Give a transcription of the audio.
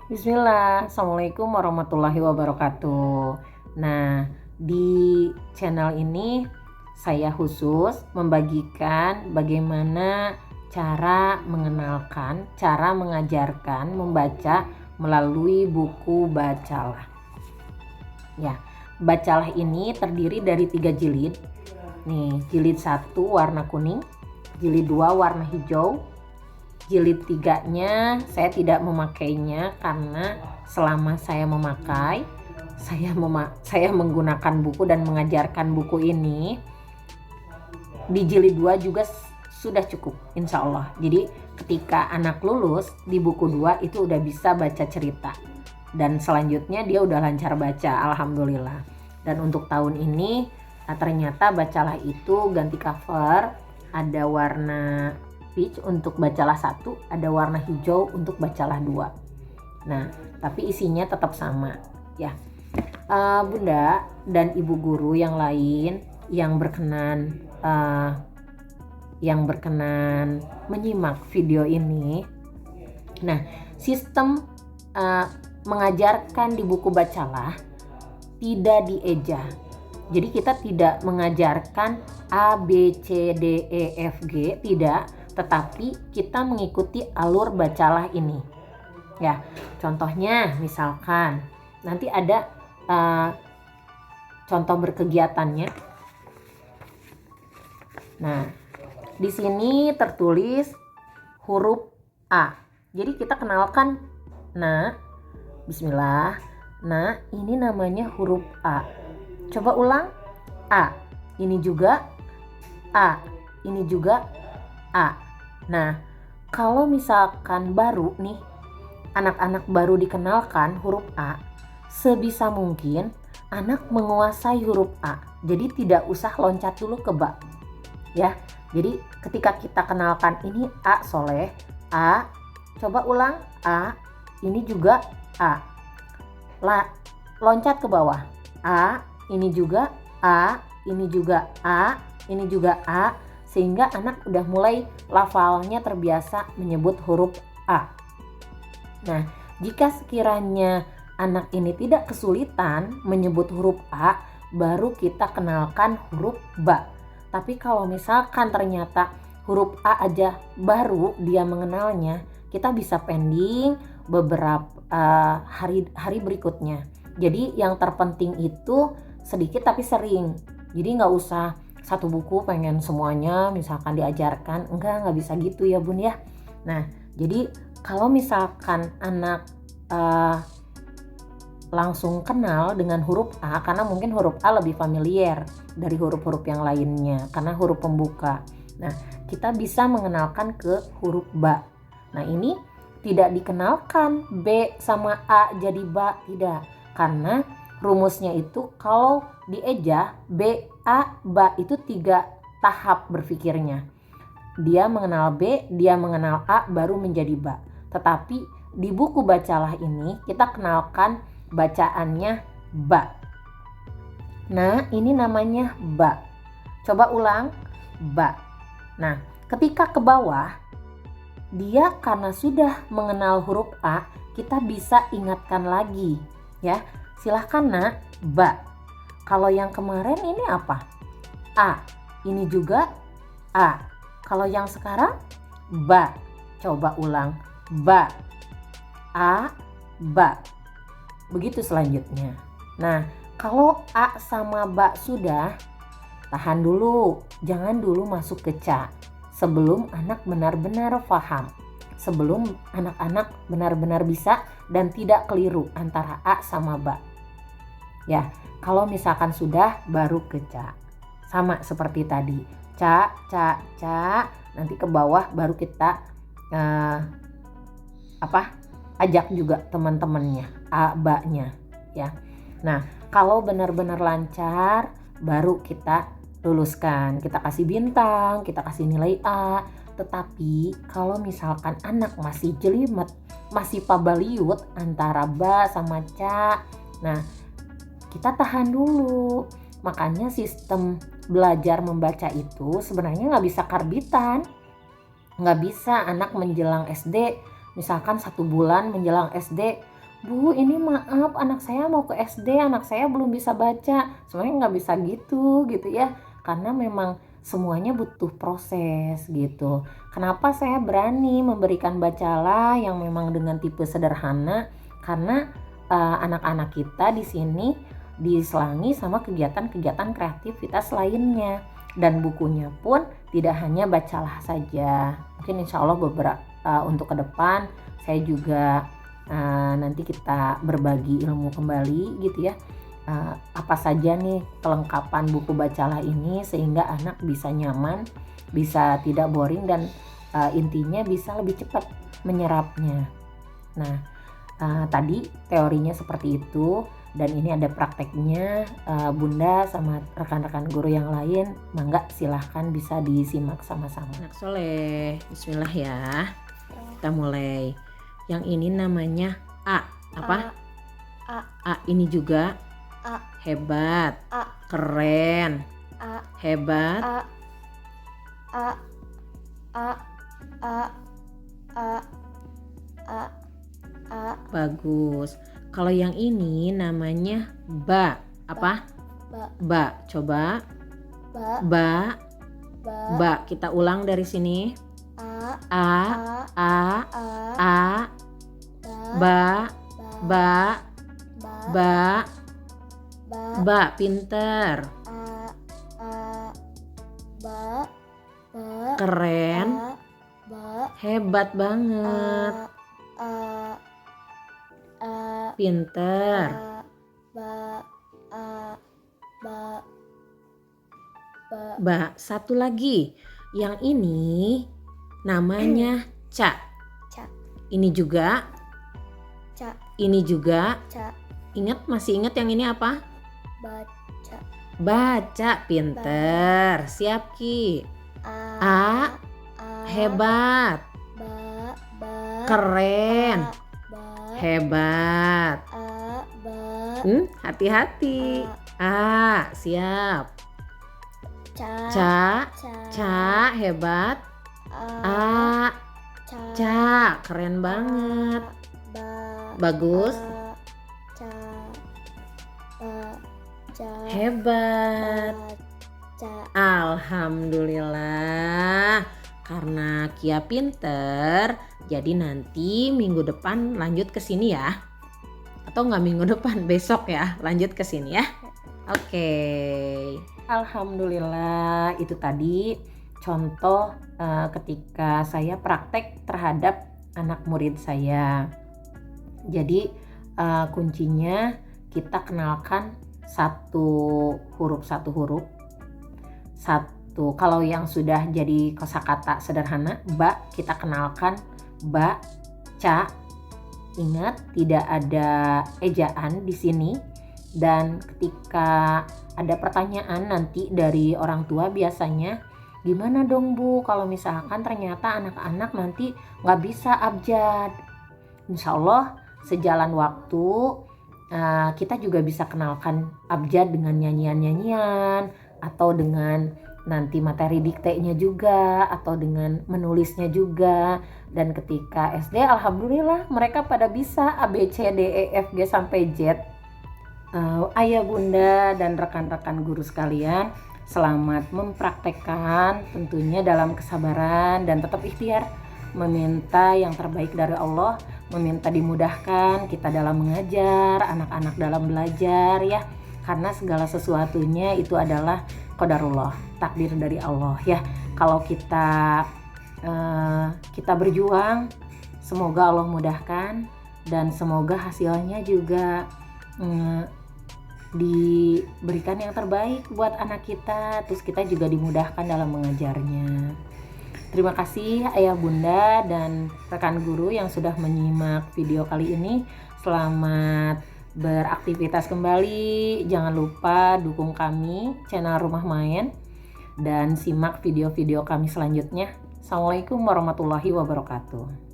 Bismillah, Assalamualaikum warahmatullahi wabarakatuh. Nah, di channel ini saya khusus membagikan bagaimana cara mengenalkan, cara mengajarkan membaca melalui buku Bacalah. Ya, Bacalah ini terdiri dari 3 jilid. Nih, jilid 1 warna kuning, jilid 2 warna hijau. Jilid 3-nya saya tidak memakainya karena selama saya memakai, saya menggunakan buku dan mengajarkan buku ini. Di jilid 2 juga sudah cukup, insya Allah. Jadi ketika anak lulus di buku 2 itu udah bisa baca cerita. Dan selanjutnya dia udah lancar baca, alhamdulillah. Dan untuk tahun ini ternyata Bacalah itu ganti cover, ada warna peach untuk Bacalah 1, ada warna hijau untuk Bacalah 2. Nah, tapi isinya tetap sama ya. Bunda dan ibu guru yang lain yang berkenan menyimak video ini. Nah, sistem mengajarkan di buku Bacalah tidak dieja. Jadi kita tidak mengajarkan A, B, C, D, E, F, G, tidak, tetapi kita mengikuti alur Bacalah ini. Ya, contohnya misalkan nanti ada contoh berkegiatannya. Nah, di sini tertulis huruf A. Jadi kita kenalkan. Nah, bismillah. Nah, ini namanya huruf A. Coba ulang. A. Ini juga A. Ini juga A. Nah, kalau misalkan baru nih, anak-anak baru dikenalkan huruf A, sebisa mungkin anak menguasai huruf A. Jadi tidak usah loncat dulu ke ba. Ya. Jadi ketika kita kenalkan ini A Soleh, A. Coba ulang. A. Ini juga A. Loncat ke bawah. A. Ini juga A. Ini juga A. Ini juga A. Sehingga anak udah mulai lafalnya terbiasa menyebut huruf A. Nah, jika sekiranya anak ini tidak kesulitan menyebut huruf A, baru kita kenalkan huruf ba. Tapi kalau misalkan ternyata huruf A aja baru dia mengenalnya, kita bisa pending beberapa hari berikutnya. Jadi yang terpenting itu sedikit tapi sering. Jadi nggak usah satu buku pengen semuanya misalkan diajarkan, enggak bisa gitu ya Bun ya. Nah, jadi kalau misalkan anak langsung kenal dengan huruf A, karena mungkin huruf A lebih familiar dari huruf-huruf yang lainnya karena huruf pembuka. Nah, kita bisa mengenalkan ke huruf ba. Nah, ini tidak dikenalkan B sama A jadi ba, tidak. Karena rumusnya itu kalau dieja B, A, ba itu 3 tahap berpikirnya. Dia mengenal B, dia mengenal A, baru menjadi ba. Tetapi di buku Bacalah ini kita kenalkan bacaannya ba. Nah, ini namanya ba. Coba ulang, ba. Nah, ketika ke bawah, dia karena sudah mengenal huruf A, kita bisa ingatkan lagi ya. Silahkan nak, ba. Kalau yang kemarin ini apa? A. Ini juga A. Kalau yang sekarang ba. Coba ulang, ba. A, ba. Begitu selanjutnya. Nah, kalau A sama ba sudah, tahan dulu. Jangan dulu masuk ke ca. Sebelum anak benar-benar paham. Sebelum anak-anak benar-benar bisa dan tidak keliru antara A sama ba. Ya, kalau misalkan sudah baru ke ca. Sama seperti tadi. Ca, ca, ca. Nanti ke bawah baru kita ajak juga teman-temannya, A, ba-nya ya. Nah, kalau benar-benar lancar baru kita luluskan, kita kasih bintang, kita kasih nilai A. Tetapi kalau misalkan anak masih jelimet, masih pabaliut antara ba sama ca, nah kita tahan dulu. Makanya sistem belajar membaca itu sebenarnya nggak bisa karbitan. Nggak bisa anak menjelang SD, misalkan 1 bulan menjelang SD Bu ini maaf anak saya mau ke SD, anak saya belum bisa baca. Sebenarnya nggak bisa gitu ya, karena memang semuanya butuh proses gitu. Kenapa saya berani memberikan bacalah yang memang dengan tipe sederhana? Karena anak-anak kita di sini diselangi sama kegiatan-kegiatan kreativitas lainnya, dan bukunya pun tidak hanya bacalah saja. Mungkin insya Allah beberapa untuk ke depan saya juga nanti kita berbagi ilmu kembali gitu ya. Apa saja nih kelengkapan buku bacalah ini sehingga anak bisa nyaman, bisa tidak boring, dan intinya bisa lebih cepat menyerapnya. Nah, tadi teorinya seperti itu, dan ini ada prakteknya. Bunda sama rekan-rekan guru yang lain, mangga silahkan bisa disimak sama-sama. Anak soleh, bismillah ya. Kita mulai. Yang ini namanya A. Apa? A ini juga A. Hebat. A. Keren. A. Hebat. A. A. A. A. A. A. A. Bagus. Kalau yang ini namanya Ba. Apa? Ba. Coba. Ba. Ba. Kita ulang dari sini. A. A. A. Ba. Ba. Ba. Ba. Pinter. Keren. Hebat banget. Pinter. Ba. Satu lagi. Yang ini namanya Ca. Ini juga. Ini juga. Masih ingat yang ini apa? Baca. Baca. Pinter. Siap Ki. A. Hebat. Keren. Hebat. Hati-hati. A. Siap. Ca. Hebat. A. Ca. Keren banget. Bagus. Hebat. Alhamdulillah. Karena Kia pinter, jadi nanti minggu depan lanjut ke sini ya. Atau nggak minggu depan, besok ya lanjut ke sini ya. Oke. Alhamdulillah, itu tadi contoh ketika saya praktek terhadap anak murid saya. Jadi kuncinya kita kenalkan satu huruf. Kalau yang sudah jadi kosakata sederhana, ba, kita kenalkan ba, ca. Ingat tidak ada ejaan di sini. Dan ketika ada pertanyaan nanti dari orang tua biasanya, gimana dong Bu kalau misalkan ternyata anak-anak nanti nggak bisa abjad? Insya Allah sejalan waktu kita juga bisa kenalkan abjad dengan nyanyian-nyanyian, atau dengan nanti materi diktenya juga, atau dengan menulisnya juga. Dan ketika SD alhamdulillah mereka pada bisa A, B, C, D, E, F, G sampai Z. Ayah bunda dan rekan-rekan guru sekalian, selamat mempraktekkan tentunya dalam kesabaran dan tetap ikhtiar, meminta yang terbaik dari Allah, meminta dimudahkan kita dalam mengajar, anak-anak dalam belajar ya. Karena segala sesuatunya itu adalah qadarullah, takdir dari Allah ya. Kalau kita berjuang, semoga Allah mudahkan, dan semoga hasilnya juga diberikan yang terbaik buat anak kita, terus kita juga dimudahkan dalam mengajarnya. Terima kasih ayah bunda dan rekan guru yang sudah menyimak video kali ini. Selamat beraktivitas kembali. Jangan lupa dukung kami channel Rumah Main dan simak video-video kami selanjutnya. Assalamualaikum warahmatullahi wabarakatuh.